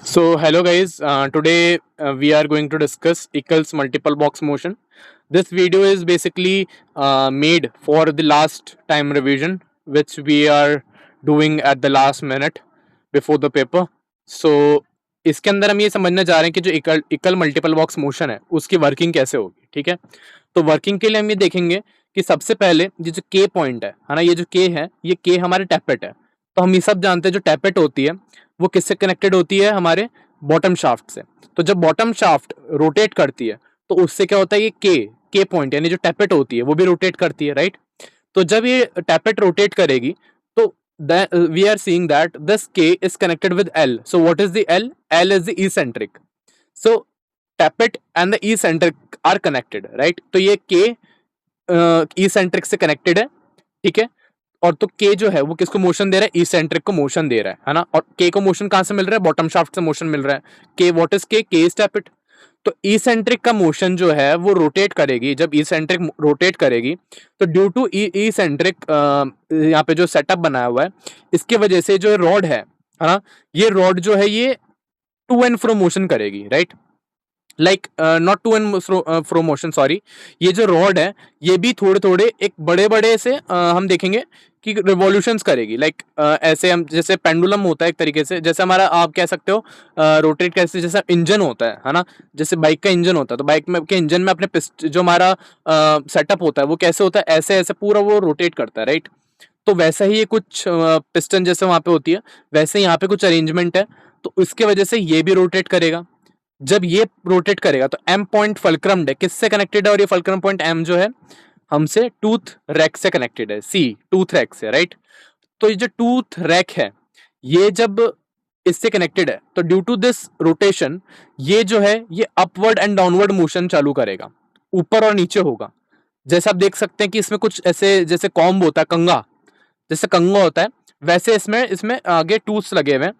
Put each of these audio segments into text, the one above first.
So hello guys, today we are going to discuss Eccles multiple box motion. This video is basically made for the last time revision which we are doing at the last minute before the paper. So इसके अंदर हम ये समझने जा रहे हैं कि जो इक्वल मल्टीपल बॉक्स मोशन है उसकी वर्किंग कैसे होगी। ठीक है, तो वर्किंग के लिए हम ये देखेंगे कि सबसे पहले ये जो के पॉइंट है ना, ये जो के है, ये के हमारे टैपेट है। तो हम ये सब जानते हैं जो टैपेट होती है वो किससे कनेक्टेड होती है, हमारे बॉटम शाफ्ट से। तो जब बॉटम शाफ्ट रोटेट करती है तो उससे क्या होता है, ये के पॉइंट यानी जो टैपेट होती है वो भी रोटेट करती है, राइट। तो जब ये टैपेट रोटेट करेगी तो we are seeing that this K is connected with L. So what is the L? L is the eccentric. So tappet and the eccentric are connected, right. तो ये के इसेंट्रिक से connected है, ठीक है। और तो के जो है वो किसको मोशन दे रहा है? इसेंट्रिक को मोशन दे रहा है ना। और के को मोशन कहां से मिल रहा है? बॉटम शाफ्ट से मोशन मिल रहा है। के व्हाट इज के? के इज टैपेट। तो इसेंट्रिक का मोशन जो है वो रोटेट करेगी। जब इसेंट्रिक रोटेट करेगी तो ड्यू टू इसेंट्रिक यहाँ पे जो सेटअप बनाया हुआ है इसके वजह से जो रॉड है ना, ये रॉड जो है ये टू एंड फ्रो मोशन करेगी, right. Like not to and fro motion, sorry. ये जो रॉड है ये भी थोड़े थोड़े एक बड़े बड़े से हम देखेंगे कि रिवॉल्यूशंस करेगी। लाइक ऐसे हम जैसे पेंडुलम होता है एक तरीके से, जैसे हमारा आप कह सकते हो रोटेट कैसे, जैसा इंजन होता है ना। जैसे बाइक का इंजन होता है तो बाइक में के इंजन में अपने जो हमारा सेटअप होता है वो कैसे होता है, ऐसे ऐसे पूरा वो रोटेट करता है, राइट। तो वैसा ही ये कुछ पिस्टन जैसे वहां पे होती है वैसे यहाँ पे कुछ अरेंजमेंट है, तो इसके वजह से ये भी रोटेट करेगा। जब ये रोटेट करेगा तो एम पॉइंट फल्क्रम है, किससे कनेक्टेड है? और ये फल्क्रम पॉइंट एम जो है हमसे टूथ रैक से कनेक्टेड है, सी टूथ रैक से, राइट। तो ये जो टूथ रैक है ये जब इससे कनेक्टेड है तो ड्यू टू दिस रोटेशन ये जो है ये अपवर्ड एंड डाउनवर्ड मोशन चालू करेगा, ऊपर और नीचे होगा। जैसे आप देख सकते हैं कि इसमें कुछ ऐसे जैसे कॉम्ब होता है, कंगा जैसे कंगा होता है वैसे इसमें इसमें आगे टूथ्स लगे हुए हैं।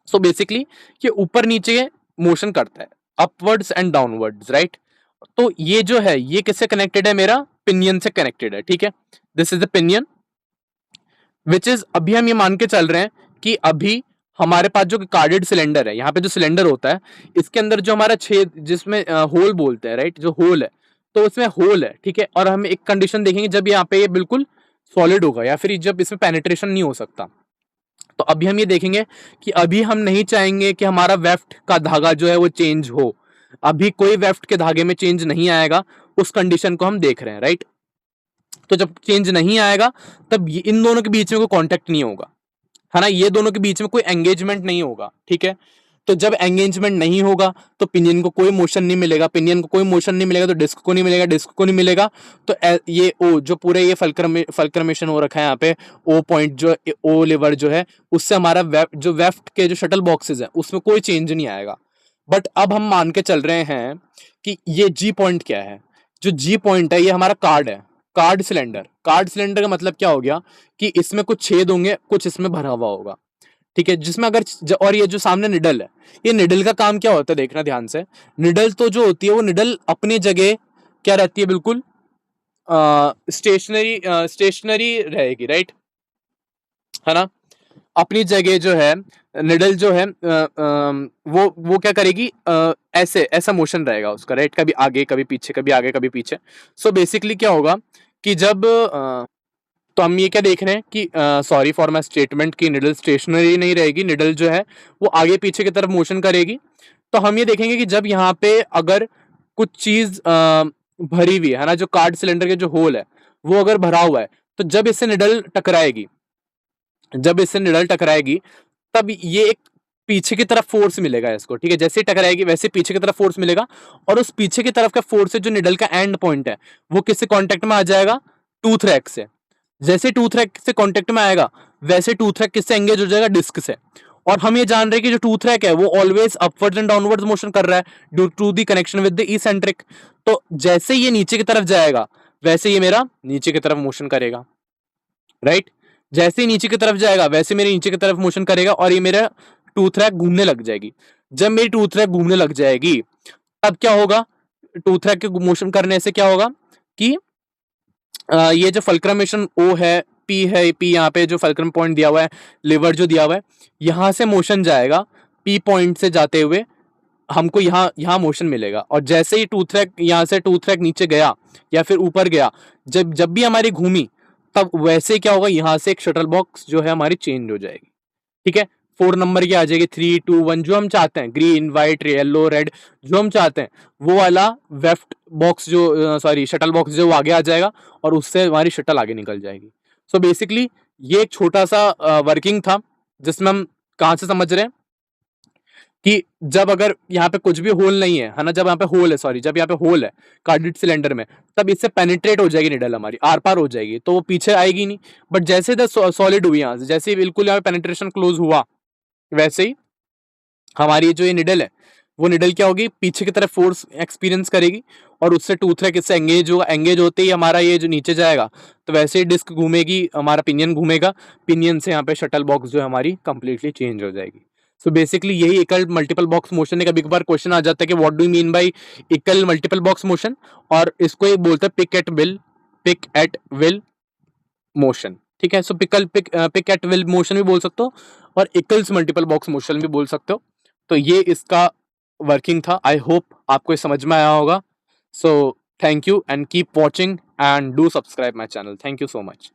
सो बेसिकली ये ऊपर नीचे मोशन करता है, अपवर्ड्स एंड डाउनवर्ड्स, राइट। तो ये जो है ये किससे कनेक्टेड है? मेरा पिनियन से कनेक्टेड है, ठीक है। This is the pinion which is, अभी हम ये मान के चल रहे हैं कि अभी हमारे पास जो कार्डेड सिलेंडर है, यहाँ पे जो सिलेंडर होता है इसके अंदर जो हमारा छेद जिसमें होल बोलते हैं, राइट, जो होल है तो उसमें होल है, ठीक है। और हम एक कंडीशन देखेंगे जब यहाँ पे ये बिल्कुल सॉलिड होगा या फिर जब इसमें पेनिट्रेशन नहीं हो सकता। तो अभी हम ये देखेंगे कि अभी हम नहीं चाहेंगे कि हमारा वेफ्ट का धागा जो है वो चेंज हो। अभी कोई वेफ्ट के धागे में चेंज नहीं आएगा, उस कंडीशन को हम देख रहे हैं, राइट। तो जब चेंज नहीं आएगा तब इन दोनों के बीच में कोई कांटेक्ट नहीं होगा, है ना। ये दोनों के बीच में कोई एंगेजमेंट नहीं होगा, ठीक है। तो जब एंगेजमेंट नहीं होगा तो पिनियन को कोई मोशन नहीं मिलेगा, पिनियन को कोई मोशन नहीं मिलेगा तो डिस्क को नहीं मिलेगा, डिस्क को नहीं मिलेगा तो ये ओ जो पूरे ये फल्क्रमेशन हो रखा है यहाँ पे, ओ पॉइंट जो ओ लिवर जो है उससे हमारा जो वेफ्ट के जो शटल बॉक्सेस है उसमें कोई चेंज नहीं आएगा। बट अब हम मान के चल रहे हैं कि ये जी पॉइंट क्या है? जो जी पॉइंट है ये हमारा कार्ड है, कार्ड सिलेंडर। कार्ड सिलेंडर का मतलब क्या हो गया कि इसमें कुछ छेद होंगे, कुछ इसमें भरा हुआ होगा, ठीक है। जिसमें अगर और ये जो सामने निडल है, ये निडल का काम क्या होता है देखना ध्यान से। निडल तो जो होती है वो निडल अपनी जगह क्या रहती है, बिल्कुल स्टेशनरी रहेगी, राइट, है ना। अपनी जगह जो है निडल जो है वो क्या करेगी, ऐसे ऐसा मोशन रहेगा उसका, राइट, कभी आगे कभी पीछे, कभी आगे कभी पीछे। सो बेसिकली क्या होगा कि जब तो हम ये क्या देख रहे हैं कि सॉरी फॉर माई स्टेटमेंट की निडल स्टेशनरी नहीं रहेगी, निडल जो है वो आगे पीछे की तरफ मोशन करेगी। तो हम ये देखेंगे कि जब यहाँ पे अगर कुछ चीज भरी हुई है ना, जो कार्ड सिलेंडर के जो होल है वो अगर भरा हुआ है तो जब इससे निडल टकराएगी, जब इससे निडल टकराएगी तब ये एक पीछे की तरफ फोर्स मिलेगा इसको, ठीक है। जैसे टकराएगी वैसे पीछे की तरफ फोर्स मिलेगा और उस पीछे की तरफ का फोर्स से जो निडल का एंड पॉइंट है वो किससे कांटेक्ट में आ जाएगा? टूथ रैक से। जैसे टूथ रैक से कांटेक्ट में आएगा वैसे टूथ रैक किससे एंगेज हो जाएगा? डिस्क से। और हम ये जान रहे हैं कि जो टूथ रैक है वो always upwards and downwards motion कर रहा है due to the connection with the eccentric. तो जैसे ये नीचे की तरफ जाएगा वैसे ये मेरा नीचे की तरफ मोशन करेगा, राइट। जैसे ही नीचे की तरफ जाएगा वैसे मेरे नीचे की तरफ मोशन करेगा और ये मेरा टूथ रैक घूमने लग जाएगी। जब मेरी टूथ रैक घूमने लग जाएगी तब क्या होगा? टूथ रैक के मोशन करने से क्या होगा कि ये जो फल्क्रमेशन ओ है, पी है, पी यहाँ पे जो फल्क्रम पॉइंट दिया हुआ है, लिवर जो दिया हुआ है, यहाँ से मोशन जाएगा पी पॉइंट से जाते हुए हमको यहाँ मोशन मिलेगा, और जैसे ही टूथ रैक यहाँ से टूथ रैक नीचे गया या फिर ऊपर गया, जब जब भी हमारी घूमी, तब वैसे क्या होगा, यहाँ से एक शटल बॉक्स जो है हमारी चेंज हो जाएगी। ठीक है, 4 नंबर की आ जाएगी, 3 2 1, जो हम चाहते हैं, ग्रीन वाइट येलो रेड, जो हम चाहते हैं वो वाला वेफ्ट बॉक्स जो सॉरी शटल बॉक्स जो आगे आ जाएगा, और उससे हमारी शटल आगे निकल जाएगी। सो बेसिकली ये एक छोटा सा वर्किंग था, जिसमें हम कहाँ से समझ रहे हैं कि जब अगर यहाँ पे कुछ भी होल नहीं है ना, जब यहाँ पे होल है, सॉरी, जब यहाँ पे होल है कार्डेड सिलेंडर में, तब इससे पेनिट्रेट हो जाएगी निडल, हमारी आर पार हो जाएगी, तो वो पीछे आएगी नहीं। बट जैसे सॉलिड हुई यहाँ से, जैसे बिल्कुल यहाँ पे पेनिट्रेशन क्लोज हुआ, वैसे ही हमारी जो ये निडल है, वो निडल क्या होगी, पीछे की तरफ फोर्स एक्सपीरियंस करेगी, और उससे टूथ रैक इससे एंगेज होगा, एंगेज होते ही हमारा ये जो नीचे जाएगा, तो वैसे ही डिस्क घूमेगी, हमारा पिनियन घूमेगा, पिनियन से यहाँ पे शटल बॉक्स जो है हमारी कंप्लीटली चेंज हो जाएगी। सो बेसिकली यही इक्वल मल्टीपल बॉक्स मोशन है। कभी कभार क्वेश्चन आ जाता है कि what do you mean y equal multiple box motion, और इसको एक बोलते हैं पिक एट विल मोशन। ठीक है, सो पिक एट विल मोशन भी बोल सकते हो, और इक्वल्स मल्टीपल बॉक्स मोशन भी बोल सकते हो। तो ये इसका वर्किंग था। आई होप आपको ये समझ में आया होगा। So thank you and keep watching and do subscribe my channel. Thank you so much.